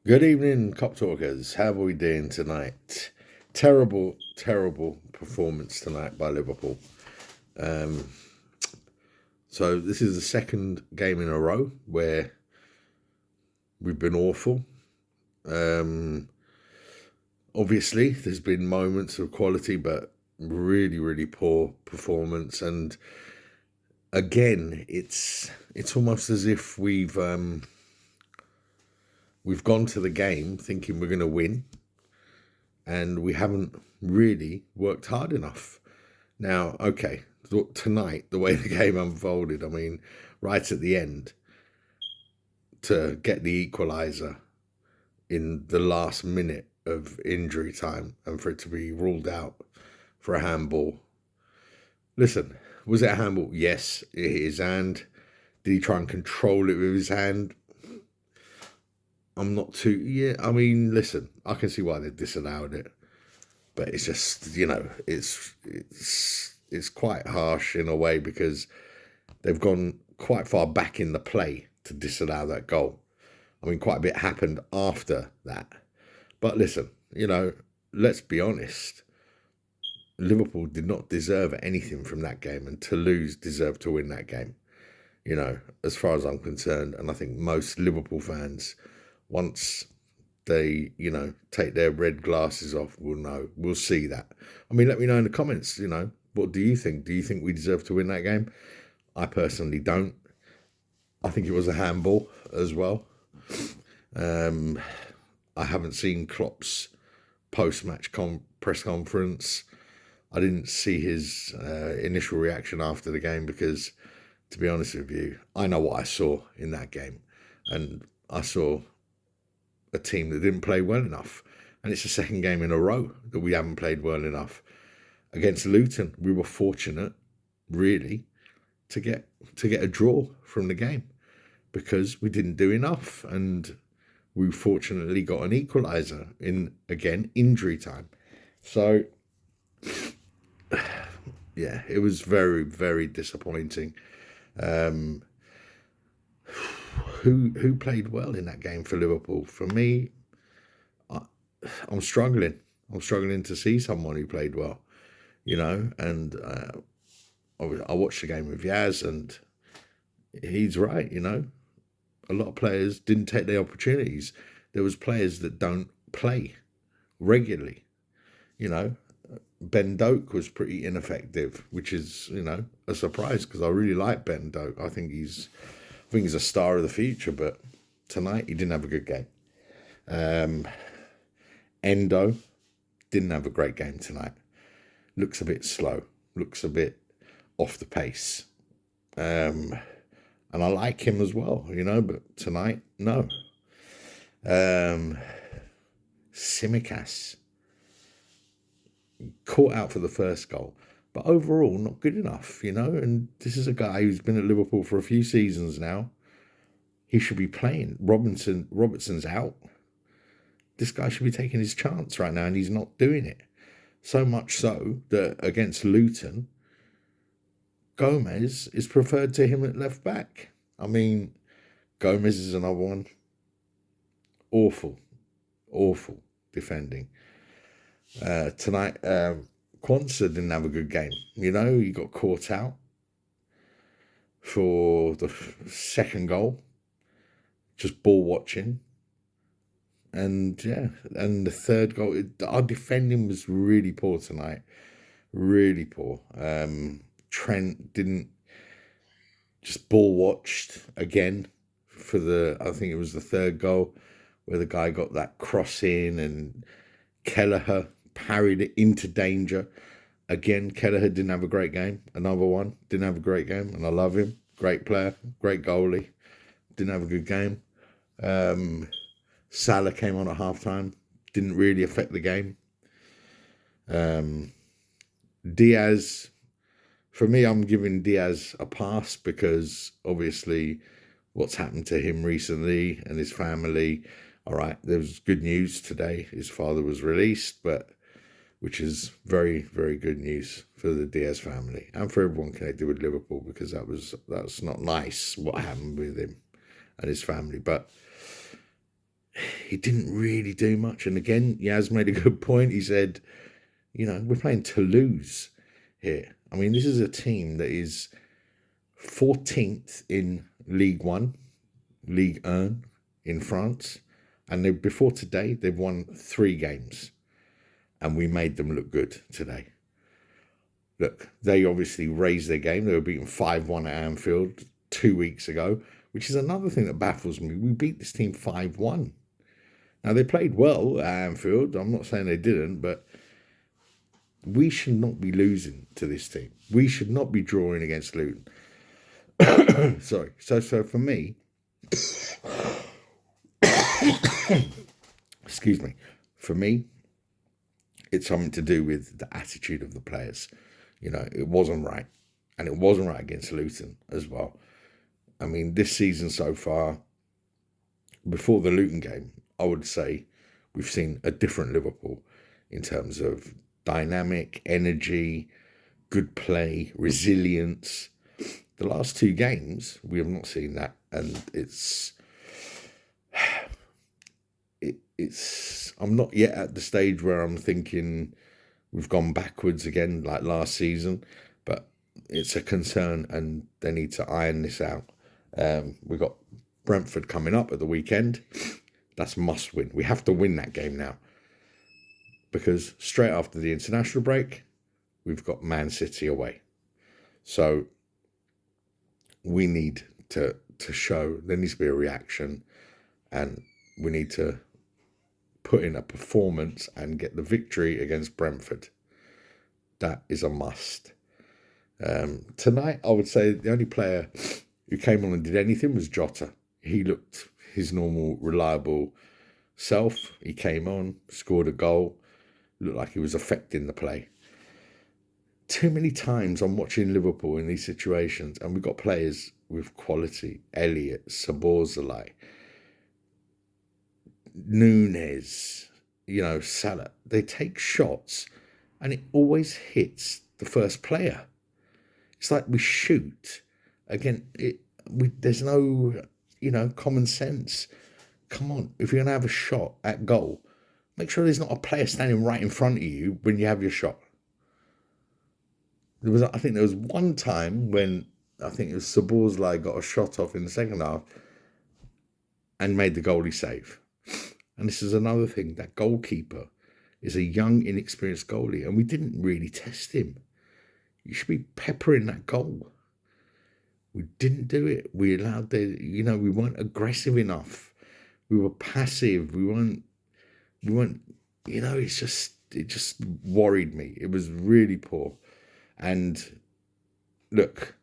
Good evening, Cop Talkers. How are we doing tonight? Terrible, terrible performance tonight by Liverpool. Um, so this is the second game in a row where we've been awful. Um, Obviously, there's been moments of quality, but really, really poor performance. And again, it's almost as if we've gone to the game thinking we're going to win, and we haven't really worked hard enough. Now, okay, tonight, the way the game unfolded, I mean, right at the end, to get the equaliser in the last minute of injury time and for it to be ruled out for a handball. Listen, was it a handball? Yes, it hit his hand. Did he try and control it with his hand? I'm not too. Yeah, I mean, listen, I can see why they disallowed it, but it's just, it's quite harsh in a way because they've gone quite far back in the play to disallow that goal. I mean, quite a bit happened after that. But listen, let's be honest. Liverpool did not deserve anything from that game, and Toulouse deserved to win that game, as far as I'm concerned. And I think most Liverpool fans, once they, take their red glasses off, will know, we'll see that. I mean, let me know in the comments, what do you think? Do you think we deserve to win that game? I personally don't. I think it was a handball as well. I haven't seen Klopp's post-match press conference. I didn't see his initial reaction after the game because, to be honest with you, I know what I saw in that game. And I saw a team that didn't play well enough. And it's the second game in a row that we haven't played well enough. Against Luton, we were fortunate, really, to get a draw from the game because we didn't do enough, and we fortunately got an equaliser in, again, injury time. So yeah, it was very, very disappointing. Who played well in that game for Liverpool? For me, I'm struggling. I'm struggling to see someone who played well, and I watched the game with Yaz, and he's right, a lot of players didn't take their opportunities. There was players that don't play regularly, Ben Doak was pretty ineffective, which is, a surprise because I really like Ben Doak. I think he's a star of the future, but tonight he didn't have a good game. Endo didn't have a great game tonight. Looks a bit slow. Looks a bit off the pace. And I like him as well, but tonight, no. Simicas caught out for the first goal, but overall not good enough, and this is a guy who's been at Liverpool for a few seasons now. He should be playing. Robertson's out. This guy should be taking his chance right now, and he's not doing it. So much so that against Luton, Gomez is preferred to him at left back. I mean, Gomez is another one. Awful defending. Tonight, Quansah didn't have a good game. He got caught out for the second goal, just ball watching. And and the third goal, our defending was really poor tonight. Really poor. Trent didn't, just ball watched again for I think it was the third goal, where the guy got that cross in and Kelleher parried it into danger. Again, Kelleher didn't have a great game. Another one, didn't have a great game, and I love him. Great player, great goalie. Didn't have a good game. Salah came on at halftime. Didn't really affect the game. Diaz, for me, I'm giving Diaz a pass because obviously what's happened to him recently and his family. All right, there was good news today. His father was released, which is very, very good news for the Diaz family and for everyone connected with Liverpool, because that's not nice what happened with him and his family. But he didn't really do much. And again, Yaz made a good point. He said, we're playing Toulouse here. I mean, this is a team that is 14th in Ligue 1, Ligue 1 in France. And before today, they've won 3 games. And we made them look good today. Look, they obviously raised their game. They were beaten 5-1 at Anfield 2 weeks ago, which is another thing that baffles me. We beat this team 5-1. Now, they played well at Anfield. I'm not saying they didn't, but we should not be losing to this team. We should not be drawing against Luton. Sorry. So for me, excuse me, for me, it's something to do with the attitude of the players. It wasn't right. And it wasn't right against Luton as well. I mean, this season so far, before the Luton game, I would say we've seen a different Liverpool in terms of dynamic, energy, good play, resilience. The last 2 games, we have not seen that. And I'm not yet at the stage where I'm thinking we've gone backwards again like last season, but it's a concern and they need to iron this out. We've got Brentford coming up at the weekend. That's must win. We have to win that game now because straight after the international break, we've got Man City away. So we need to show, there needs to be a reaction and we need to put in a performance and get the victory against Brentford. That is a must. Tonight, I would say the only player who came on and did anything was Jota. He looked his normal, reliable self. He came on, scored a goal, looked like he was affecting the play. Too many times I'm watching Liverpool in these situations, and we've got players with quality. Elliott, Szoboszlai, Nunes, Salah. They take shots, and it always hits the first player. It's like we shoot. Again, there's no, common sense. Come on, if you're going to have a shot at goal, make sure there's not a player standing right in front of you when you have your shot. I think there was one time when I think it was Szoboszlai got a shot off in the second half and made the goalie save. And this is another thing, that goalkeeper is a young, inexperienced goalie, and we didn't really test him. You should be peppering that goal. We didn't do it. We allowed we weren't aggressive enough. We were passive. We weren't, it just worried me. It was really poor. And look,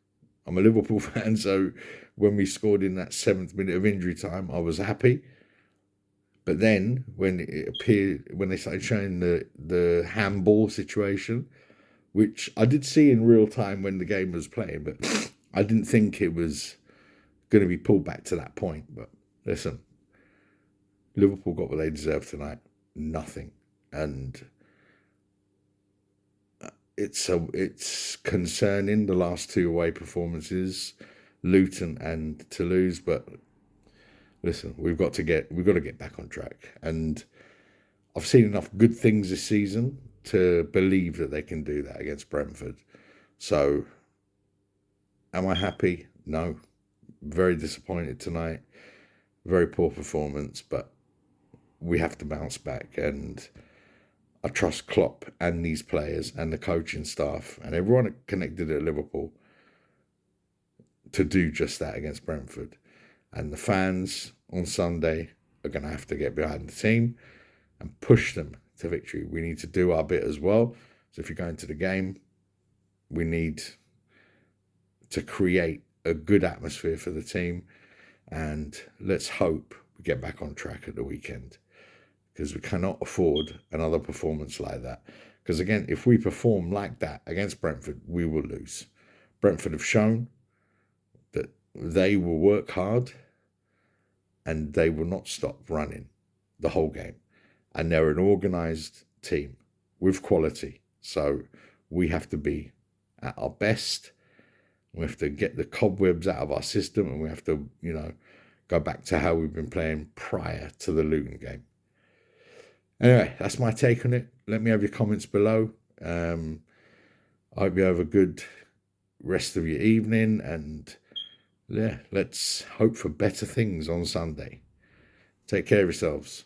I'm a Liverpool fan, so when we scored in that 7th minute of injury time, I was happy. But then when it appeared, when they started showing the handball situation, which I did see in real time when the game was playing, but I didn't think it was going to be pulled back to that point. But listen, Liverpool got what they deserved tonight. Nothing. And it's concerning, the last 2 away performances, Luton and Toulouse, but listen, we've got to get back on track. And I've seen enough good things this season to believe that they can do that against Brentford. So am I happy? No. Very disappointed tonight. Very poor performance, but we have to bounce back, and I trust Klopp and these players and the coaching staff and everyone connected at Liverpool to do just that against Brentford. And the fans on Sunday are going to have to get behind the team and push them to victory. We need to do our bit as well. So if you're going to the game, we need to create a good atmosphere for the team. And let's hope we get back on track at the weekend, because we cannot afford another performance like that. Because again, if we perform like that against Brentford, we will lose. Brentford have shown that they will work hard and they will not stop running the whole game. And they're an organised team with quality. So we have to be at our best. We have to get the cobwebs out of our system, and we have to, go back to how we've been playing prior to the Luton game. Anyway, that's my take on it. Let me have your comments below. I hope you have a good rest of your evening, and yeah, let's hope for better things on Sunday. Take care of yourselves.